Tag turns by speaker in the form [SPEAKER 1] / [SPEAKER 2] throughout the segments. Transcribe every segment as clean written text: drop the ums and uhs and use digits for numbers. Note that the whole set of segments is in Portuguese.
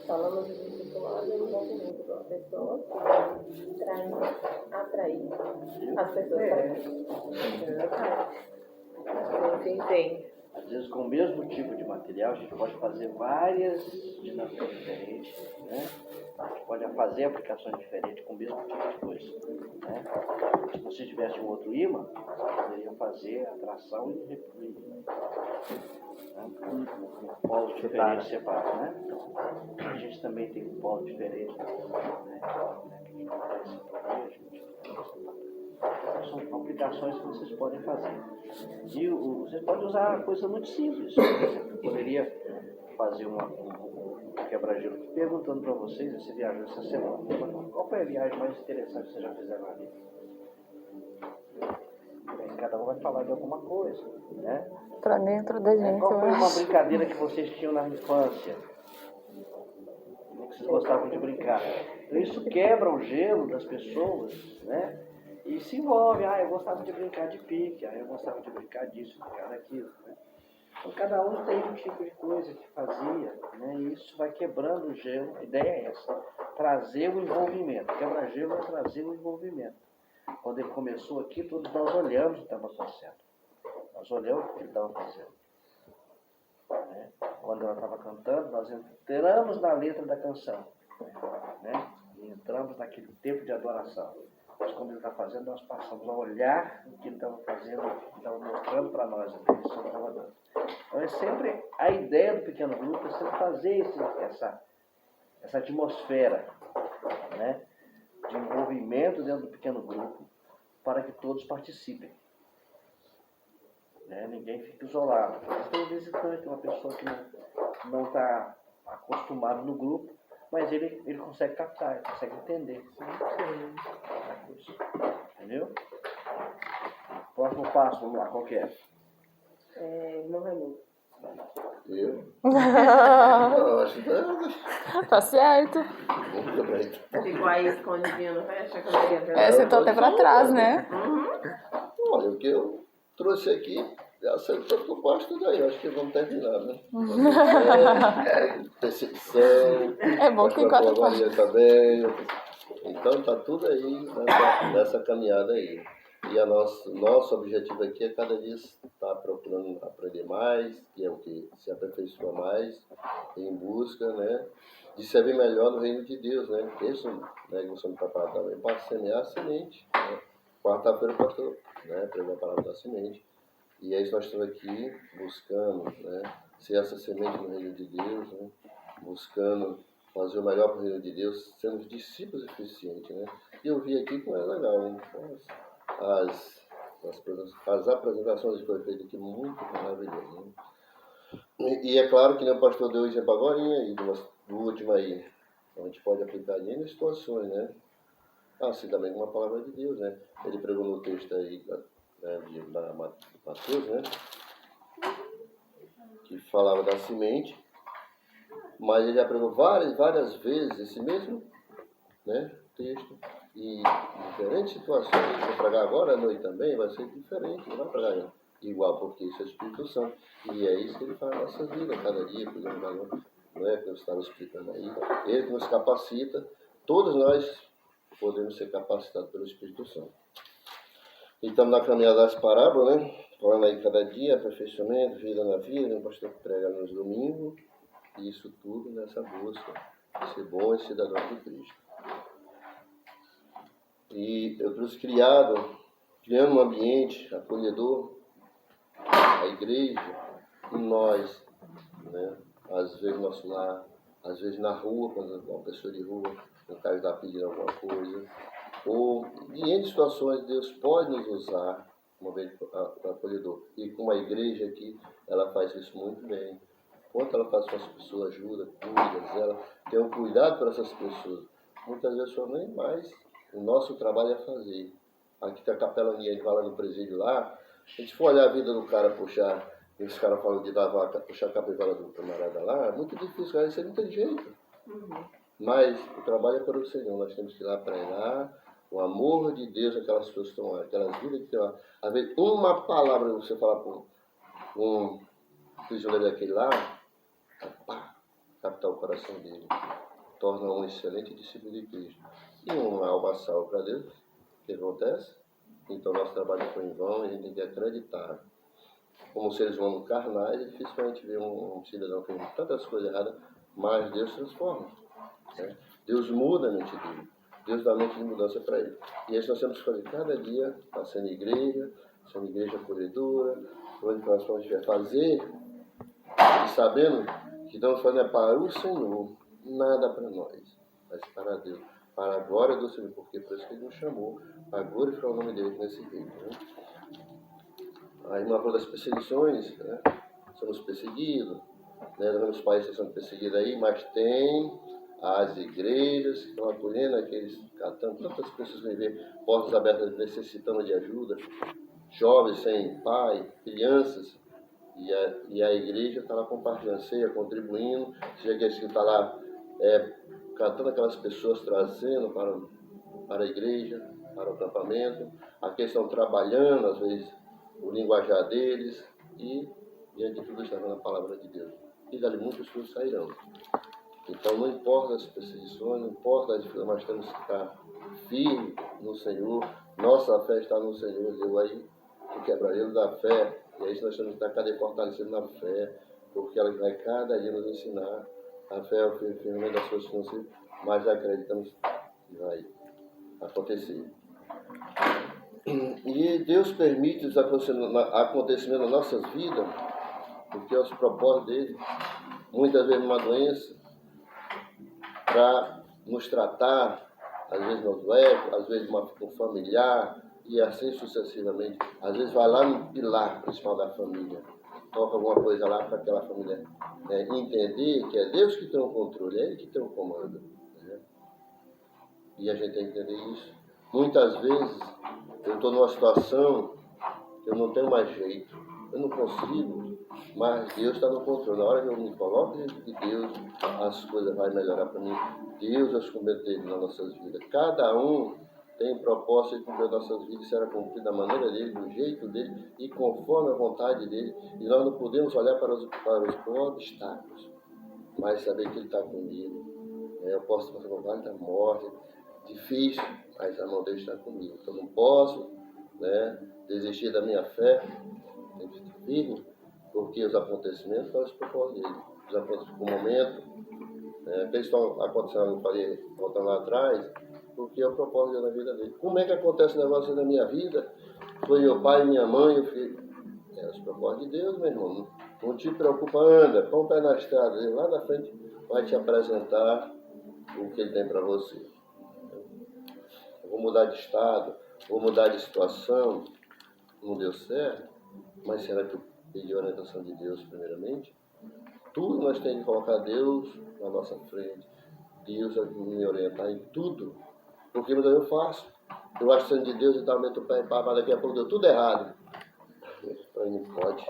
[SPEAKER 1] falamos de discipulado e envolvimento de uma pessoa para atrair as pessoas para Cristo. Sim.
[SPEAKER 2] Às vezes, com o mesmo tipo de material, a gente pode fazer várias dinâmicas diferentes, né? A gente pode fazer aplicações diferentes com o mesmo tipo de coisa, né? Se você tivesse um outro ímã, você poderia fazer atração e reprimir, né? Com polos diferentes separados, né? A gente também tem um polo diferente, né? São aplicações que vocês podem fazer. E vocês podem usar coisa muito simples. Você poderia fazer um quebra-gelo perguntando para vocês, você viajou essa semana, qual foi a viagem mais interessante que vocês já fizeram na vida? Cada um vai falar de alguma coisa, né?
[SPEAKER 3] Pra dentro da gente,
[SPEAKER 2] qual foi
[SPEAKER 3] eu
[SPEAKER 2] uma
[SPEAKER 3] acho.
[SPEAKER 2] brincadeira que vocês tinham na infância? Que vocês gostavam de brincar? Então isso quebra o gelo das pessoas, né? E se envolve, eu gostava de brincar de pique, eu gostava de brincar disso, brincar daquilo, né? Então cada um tem um tipo de coisa que fazia, né? E isso vai quebrando o gelo. A ideia é essa, trazer o envolvimento. Quebra-gelo é trazer o envolvimento. Quando ele começou aqui, todos nós olhamos o que estava acontecendo. Nós olhamos o que ele estava fazendo. Né? Quando ela estava cantando, nós entramos na letra da canção, né? E entramos naquele tempo de adoração. Mas quando ele está fazendo, nós passamos a olhar o que ele estava fazendo, o que ele estava mostrando para nós, a direção que estava dando. Então é sempre a ideia do pequeno grupo, é sempre fazer essa atmosfera, né, de envolvimento dentro do pequeno grupo, para que todos participem. Né? Ninguém fica isolado. Mas tem um visitante, uma pessoa que não está acostumada no grupo, mas ele consegue captar, ele consegue entender. Entendeu? Próximo passo, vamos lá, qual que é?
[SPEAKER 1] Irmão Raimundo.
[SPEAKER 4] Eu? Não, acho que
[SPEAKER 3] Tá certo.
[SPEAKER 4] muito bem.
[SPEAKER 1] Ficou aí escondidinho, não vai achar que eu não queria ver.
[SPEAKER 3] Sentou até pra trás, né?
[SPEAKER 4] Olha, o que eu trouxe aqui, já sei que eu gosto daí, acho que vamos terminar, né? Percepção.
[SPEAKER 3] É bom que tem 4 partes.
[SPEAKER 4] Também. Então tá tudo aí nessa caminhada aí. E nosso objetivo aqui é cada dia estar procurando aprender mais, que é o que se aperfeiçoa mais, em busca, né, de servir melhor no reino de Deus, né? Isso, né, que você me preparado também para semear a semente. Né? Quarta-feira o pastor, né, pregou a palavra da semente. E é isso que nós estamos aqui buscando, né, ser essa semente no reino de Deus, né, buscando fazer o melhor para o reino de Deus, sendo discípulos eficientes, né? E eu vi aqui que não é legal, hein? As apresentações que foi feitas aqui, muito maravilhosas, né? E é claro que o pastor deu exemplo agora, e do último aí, a gente pode aplicar em situações, né? Assim também com uma palavra de Deus, né? Ele pregou no texto aí, né, da Mateus, né? Que falava da semente, mas ele já pregou várias vezes esse mesmo, né, texto, e em diferentes situações. Vou pregar agora à noite também, vai ser diferente, não vai pregar igual, porque isso é Espírito Santo, e é isso que ele faz na nossa vida, cada dia, por exemplo, não é que eu estava explicando aí, ele que nos capacita, todos nós podemos ser capacitados pelo Espírito Santo. E estamos na caminhada das parábolas, né, falando aí cada dia, aperfeiçoamento, vida na vida, o pastor prega nos domingos, e isso tudo nessa busca de ser bom e cidadão de Cristo. E eu trouxe criando um ambiente acolhedor, a igreja, e nós, né? Às vezes no nosso lar, às vezes na rua, quando uma pessoa de rua, o cara está pedindo alguma coisa, ou em situações Deus pode nos usar como ambiente acolhedor. E com a igreja aqui, ela faz isso muito bem. Enquanto ela faz com as pessoas, ajuda, cuida, ela tem um cuidado para essas pessoas. Muitas vezes só nem mais. O nosso trabalho é fazer. Aqui tem a capelaninha, a gente vai lá no presídio lá. Se a gente for olhar a vida do cara, puxar, esse cara falando de dar vaca, puxar a capivara do camarada lá, é muito difícil, cara, isso aí não tem jeito. Mas o trabalho é para o Senhor, nós temos que ir lá pregar o amor de Deus, aquelas pessoas que estão lá, aquelas vidas que estão lá. Às vezes, uma palavra você falar com um prisioneiro daquele lá, pá, captar o coração dele. Torna um excelente discípulo de Cristo. E uma alma salva para Deus, o que acontece? Então nosso trabalho foi em vão e a gente tem que acreditar. Como seres humanos carnais, é difícil a gente ver um cidadão que fez tantas coisas erradas, mas Deus transforma. Né? Deus muda a mente dele. Deus dá mente de mudança para ele. E isso nós temos que fazer cada dia, sendo igreja acolhedora, onde nós vamos fazer, e sabendo que estamos fazendo para o Senhor, nada para nós, mas para Deus, para a glória do Senhor, porque por isso que Ele nos chamou, para glorificar o nome dele nesse reino. Né? A irmã falou das perseguições, né? Somos perseguidos, né? Nós vemos países sendo perseguidos aí, mas tem as igrejas que estão acolhendo aqueles, catando tantas pessoas que vêm portas abertas necessitando de ajuda, jovens sem pai, crianças, e a igreja está lá compartilhando, seja contribuindo, seja que está lá catando aquelas pessoas, trazendo para a igreja, para o acampamento, aqueles estão trabalhando, às vezes, o linguajar deles, e diante de tudo está na palavra de Deus. E dali muitos frutos sairão. Então não importa as perseguições, não importa as dificuldades, mas temos que estar firmes no Senhor. Nossa fé está no Senhor. Deu aí o quebradeiro da fé. E aí nós temos que estar cada dia fortalecendo na fé, porque ela vai cada dia nos ensinar. A fé é o firmamento das coisas que não se, mas acreditamos que vai acontecer. E Deus permite os acontecimentos nas nossas vidas, porque é os propósitos dele. Muitas vezes uma doença, para nos tratar, às vezes nos leva, às vezes um familiar, e assim sucessivamente. Às vezes vai lá no pilar principal da família, toca alguma coisa lá para aquela família entender que é Deus que tem o controle, é Ele que tem o comando. Né? E a gente tem que entender isso. Muitas vezes eu estou numa situação que eu não tenho mais jeito, eu não consigo, mas Deus está no controle. Na hora que eu me coloco diante de Deus, as coisas vão melhorar para mim. Deus é os comandos dele nas nossas vidas. Cada um tem propósito de cumprir as nossas vidas, será cumprido da maneira dele, do jeito dele e conforme a vontade dele. E nós não podemos olhar para os obstáculos, mas saber que ele está comigo. Eu posso passar por vale da morte, difícil, mas a mão dele está comigo. Então não posso desistir da minha fé, tem que estar firme, porque os acontecimentos são os propósitos dele. Os acontecimentos, o momento, que estão acontecendo, eu falei, voltando lá atrás, porque é o propósito da vida dele. Como é que acontece o negócio na minha vida? Foi meu pai, minha mãe, eu filho. Os propósitos de Deus, meu irmão. Não te preocupa, anda, põe o pé na estrada, ele lá na frente vai te apresentar o que ele tem para você. Eu vou mudar de estado, vou mudar de situação, não deu certo, mas será que eu pedi a orientação de Deus primeiramente? Tudo nós temos que colocar Deus na nossa frente. Deus vai me orientar em tudo. Porque muitas vezes eu faço. Eu acho sendo de Deus e tal, meto o pé e pá, mas daqui a pouco deu tudo errado. Aí não pode.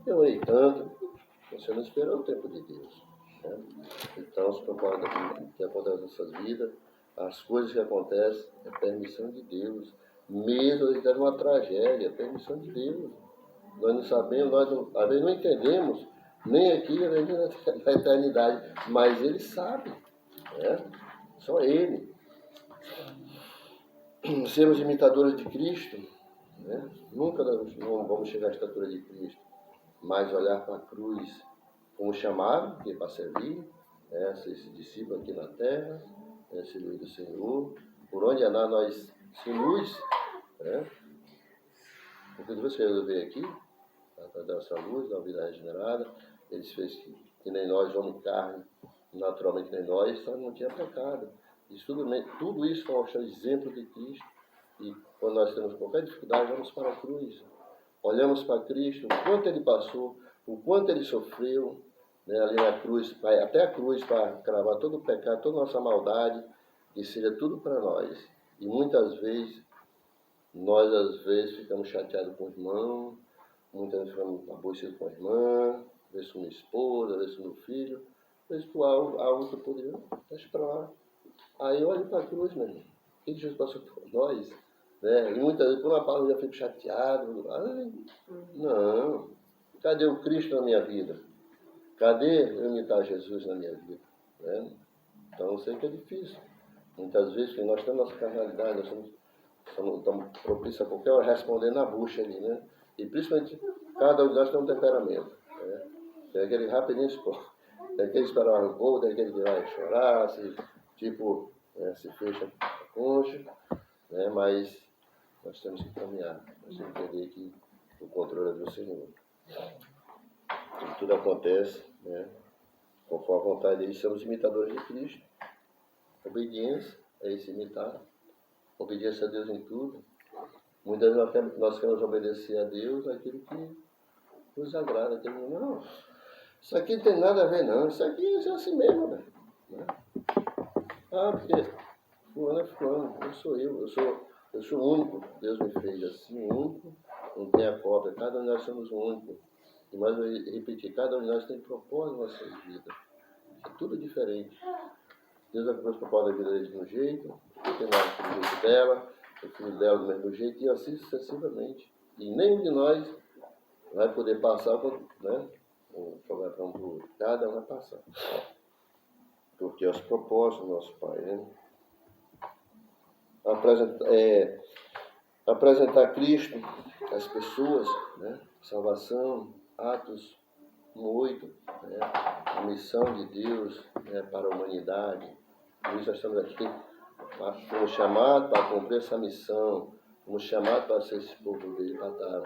[SPEAKER 4] Eu orei tanto, você não esperou o tempo de Deus. Né? Então, os propósitos que acontecem nas nossas vidas, as coisas que acontecem, é permissão de Deus. Mesmo às vezes uma tragédia, é permissão de Deus. Nós não sabemos, às vezes não entendemos, nem aqui, nem na eternidade, mas Ele sabe. Né? Só Ele. Sermos imitadores de Cristo, né? Nunca não vamos chegar à estatura de Cristo, mas olhar para a cruz como chamado, que é para servir, ser esse discípulo aqui na terra, servir do Senhor, por onde andar nós sem luz, né? Porque depois que Jesus veio aqui, para dar essa luz, da vida regenerada, Ele fez que nem nós, homem carne, naturalmente nem nós, só não tinha pecado. Tudo isso para mostrar o exemplo de Cristo. E quando nós temos qualquer dificuldade, vamos para a cruz. Olhamos para Cristo, o quanto Ele passou, o quanto Ele sofreu, ali na cruz, até a cruz para cravar todo o pecado, toda a nossa maldade, que seja tudo para nós. E muitas vezes, nós às vezes ficamos chateados com o irmão, muitas vezes ficamos aborrecidos com a irmã, às vezes com a minha esposa, às vezes com o meu filho, às vezes com a outra poderia, deixa para lá. Aí eu olho para a cruz, meu irmão. O que Jesus passou por nós? Né? E muitas vezes, por uma palavra, eu já fico chateado. Não. Cadê o Cristo na minha vida? Cadê eu imitar Jesus na minha vida? Né? Então eu sei que é difícil. Muitas vezes, porque nós temos nossa carnalidade, nós estamos propícios a qualquer hora responder na bucha ali, né? E principalmente, cada um de nós tem um temperamento. Né? Tem aquele rapidinho expor. Tem aquele que espera um pouco, tem aquele que vai chorar, se, tipo, se fecha a concha, né? Mas nós temos que caminhar, nós temos que entender que o controle é do Senhor. E tudo acontece, né? Conforme a vontade dele, somos imitadores de Cristo. Obediência é esse imitar. Obediência a Deus em tudo. Muitas vezes nós queremos obedecer a Deus aquilo que nos agrada. Aquilo, não, isso aqui não tem nada a ver, não. Isso aqui é assim mesmo, né? Ah, porque fulano é fulano, não sou eu. Eu sou único. Deus me fez assim, único. Não tem a cópia. Cada um de nós somos únicos. E mais eu repetir, cada um de nós tem propósito na nossa vida. É tudo diferente. Deus vai propor o propósito da vida dele de um jeito, eu tenho lá do jeito dela, o filho dela do mesmo jeito, e assim sucessivamente. E nenhum de nós vai poder passar, né? Jogar para um para o outro. Cada um vai passar. Porque é os propósitos do nosso Pai, né? Apresentar Cristo às pessoas, né? Salvação, Atos 1:8, né? A missão de Deus, né, para a humanidade. Por isso nós estamos aqui, fomos chamados para cumprir essa missão, fomos chamados para ser esse povo dele, para estar,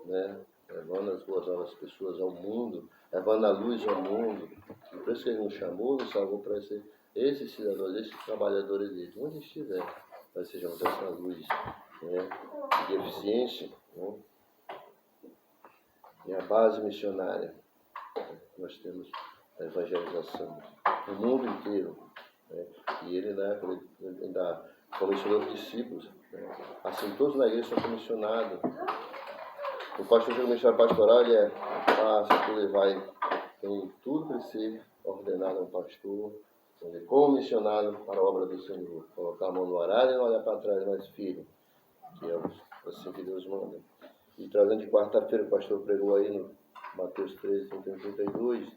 [SPEAKER 4] né, levando as boas novas das pessoas ao mundo, levando a luz ao mundo. E por isso que ele nos chamou, nos salvou para ser esses cidadãos, esses trabalhadores dele, onde estiver, nós sejamos essa luz, né, de eficiência, né, e a base missionária. Nós temos a evangelização no mundo inteiro. Né? E ele, né, ainda comissionou os discípulos. Né? Assim, todos na igreja são comissionados. O pastor, o ministério pastoral, ele passa, ele vai, tem tudo para ser ordenado ao pastor, ele é comissionado para a obra do Senhor. Colocar a mão no arado e não olhar para trás, mas filho, que é assim que Deus manda. E trazendo de quarta-feira, o pastor pregou aí no Mateus 13, 32,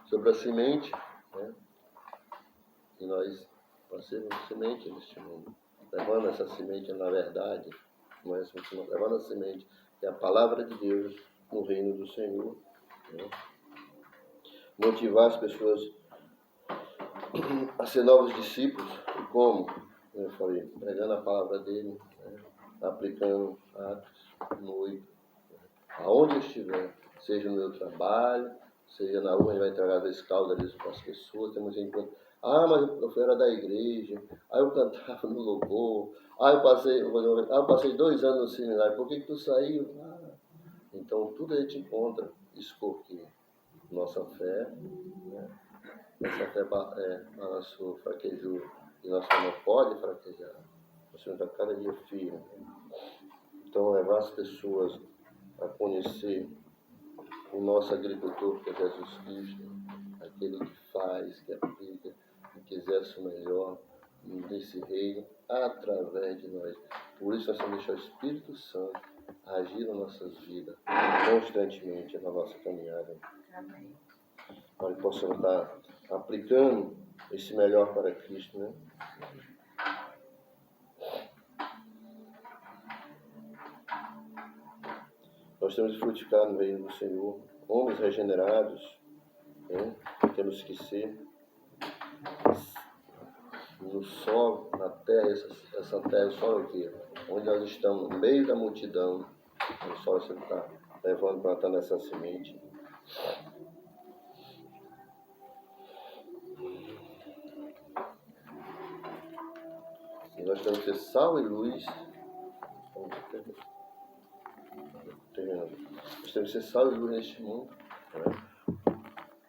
[SPEAKER 4] sobre a semente, né? E nós sermos semente neste mundo, levando essa semente na verdade, levando a semente, que é a palavra de Deus no reino do Senhor, né? Motivar as pessoas a ser novos discípulos, e como? Eu falei, pregando a palavra dele, né? Aplicando Atos 1:8, né? Aonde eu estiver, seja no meu trabalho, seja na rua, a gente vai entregar as caldas para as pessoas, temos enquanto. Ah, mas eu era da igreja, aí eu cantava no louvor, eu passei 2 anos no seminário, por que tu saiu? Então tudo a gente encontra, isso porque nossa fé, né? Nossa fé balançou, fraquejou, e nossa fé não pode fraquejar, nós temos que estar cada dia firme. Então levar as pessoas a conhecer o nosso agricultor, que é Jesus Cristo, aquele que faz, que aplica, que exerce o melhor nesse reino, através de nós. Por isso nós temos que deixar o Espírito Santo agir nas nossas vidas, constantemente, na nossa caminhada.
[SPEAKER 1] Amém.
[SPEAKER 4] Para que possamos estar aplicando esse melhor para Cristo, né? Nós temos que frutificar no reino do Senhor, homens regenerados, né? Temos que ser no solo, na terra, essa terra, o solo aqui, onde nós estamos, no meio da multidão, o solo você está levando, plantando essa semente. E nós temos que ser sal e luz. Nós temos que ser sal e luz neste mundo, né?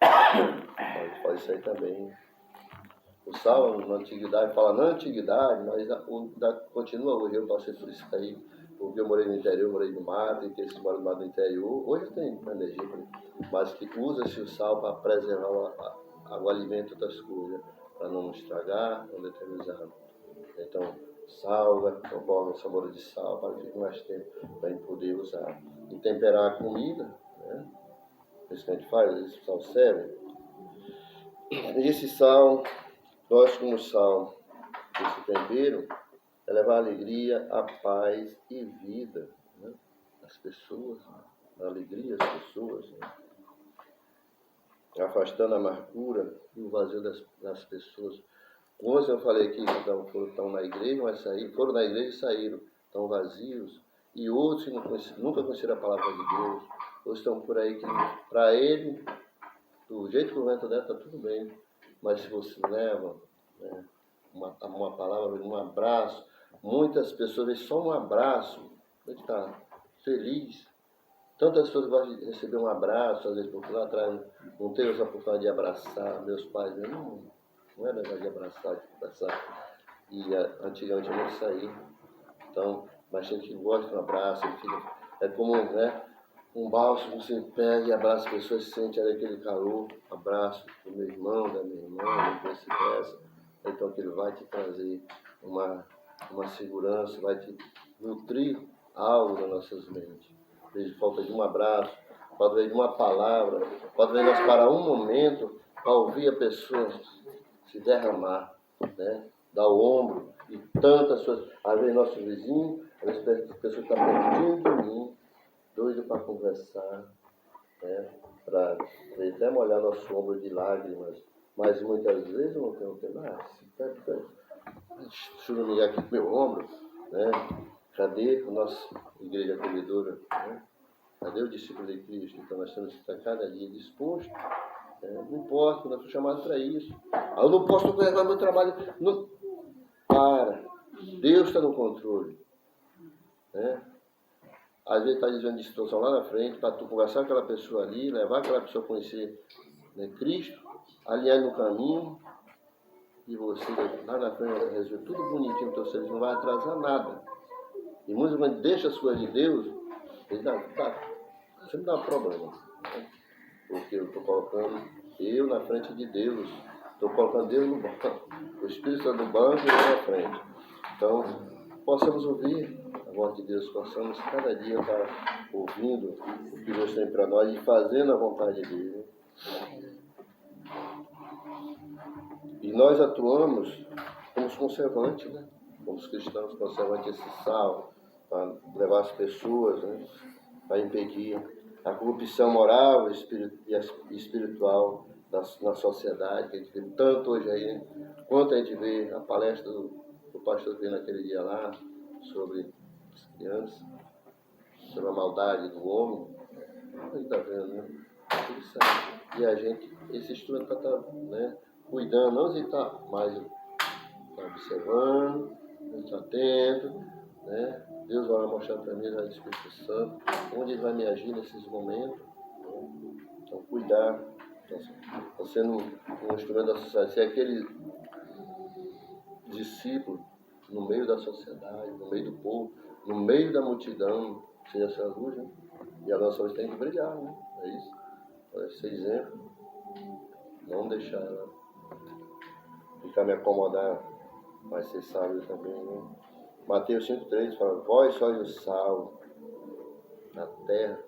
[SPEAKER 4] A gente faz isso aí também. O sal, na antiguidade, fala na antiguidade, mas continua hoje. Eu passei por isso aí, porque eu morei no interior, morei no mato, e que esse mora no mato do interior. Hoje tem energia, mas que usa-se o sal para preservar o alimento das coisas, para não estragar, não deteriorizar. Então, salga, coloca o sabor de sal para que fique mais tempo, para a gente poder usar. E temperar a comida, né? Isso que a gente faz, isso o sal serve. esse sal, nós como sal, esse tempero, é levar alegria, a paz e vida, né? Às pessoas, a alegria às pessoas, né? Afastando a amargura e o vazio das pessoas. Quantos eu falei aqui que estão na igreja, mas foram na igreja e saíram, estão vazios, e outros que nunca conheceram a palavra de Deus, outros estão por aí que, para ele, do jeito que o vento der, está tudo bem, mas se você leva, né, uma palavra, um abraço, muitas pessoas veem só um abraço, ele está feliz. Tantas pessoas gostam de receber um abraço, às vezes porque lá atrás não teve essa oportunidade de abraçar meus pais, não é negócio de abraçar, e antigamente eu não saía. Então, mas tem gente que gosta de um abraço, é como, né, um bálsamo, você pega e abraça as pessoas, sente ali aquele calor, abraço do meu irmão, da minha irmã, e vice-versa. Então que ele vai te trazer uma segurança, vai te nutrir algo nas nossas mentes. Às vezes falta de um abraço, pode ver de uma palavra, pode ver nós parar um momento para ouvir a pessoa se derramar, né? Dar o ombro, e tantas coisas. Às vezes nosso vizinho, às vezes a pessoa está pertinho de mim, doido para conversar, né? Para até molhar nosso ombro de lágrimas, mas muitas vezes eu não tenho nada. Churumiar aqui com meu ombro, né? Cadê a nossa igreja acolhedora? Né? Cadê o discípulo de Cristo? Então nós temos que estar cada dia disposto. Não importa, nós somos chamados para isso. Eu não posso levar meu trabalho. Não. Para. Deus está no controle. Né? Às vezes está dizendo de situação lá na frente, para tu conversar com aquela pessoa ali, levar aquela pessoa a conhecer, né, Cristo, alinhar no caminho, e você lá na frente vai resolver tudo bonitinho no teu serviço, não vai atrasar nada. E muitas vezes deixa as coisas de Deus, ele sempre dá problema. Né? Porque eu estou colocando eu na frente de Deus, estou colocando Deus no banco, o Espírito Santo no banco e eu na frente. Então, possamos ouvir a voz de Deus, possamos cada dia estar ouvindo o que Deus tem para nós e fazendo a vontade dele. E nós atuamos como os conservantes, né? Como os cristãos conservantes, esse sal, para levar as pessoas, né? Para impedir a corrupção moral e espiritual na sociedade, que a gente vê tanto hoje aí, quanto a gente vê a palestra do pastor que veio naquele dia lá, sobre as crianças, sobre a maldade do homem. A gente está vendo, né? Tudo isso aí. E a gente, esse instrumento para estar, né, cuidando, não está mais tá observando, está atento, né? Deus vai mostrar para mim, o Espírito Santo, onde ele vai me agir nesses momentos. Né? Então, cuidar. Está sendo um instrumento da sociedade. Se é aquele discípulo no meio da sociedade, no meio do povo, no meio da multidão, seja essa luz, né? E a nossa luz tem que brilhar, né? É isso. Para ser exemplo, não deixar ela ficar me acomodar, mas ser sábio também, né? Mateus 5,3 fala: vós sois o sal na terra,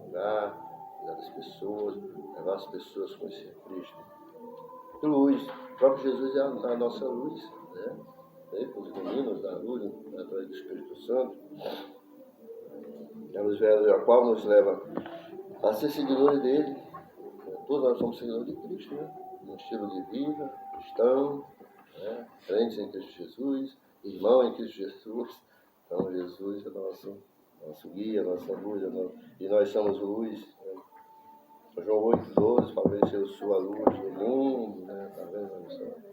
[SPEAKER 4] lugar das pessoas, levar as pessoas a conhecer Cristo. E luz, o próprio Jesus é a nossa luz, né? Os domínios da luz, através do Espírito Santo, a luz a qual nos leva a ser seguidores dele. Todos nós somos seguidores de Cristo, né? Um estilo de vida cristão, né? Crentes em Cristo Jesus, irmão em Cristo Jesus. Então Jesus é nosso guia, nossa luz, e nós somos luz. Né? João 8,12 fala: eu sou a luz do mundo, né? Tá vendo?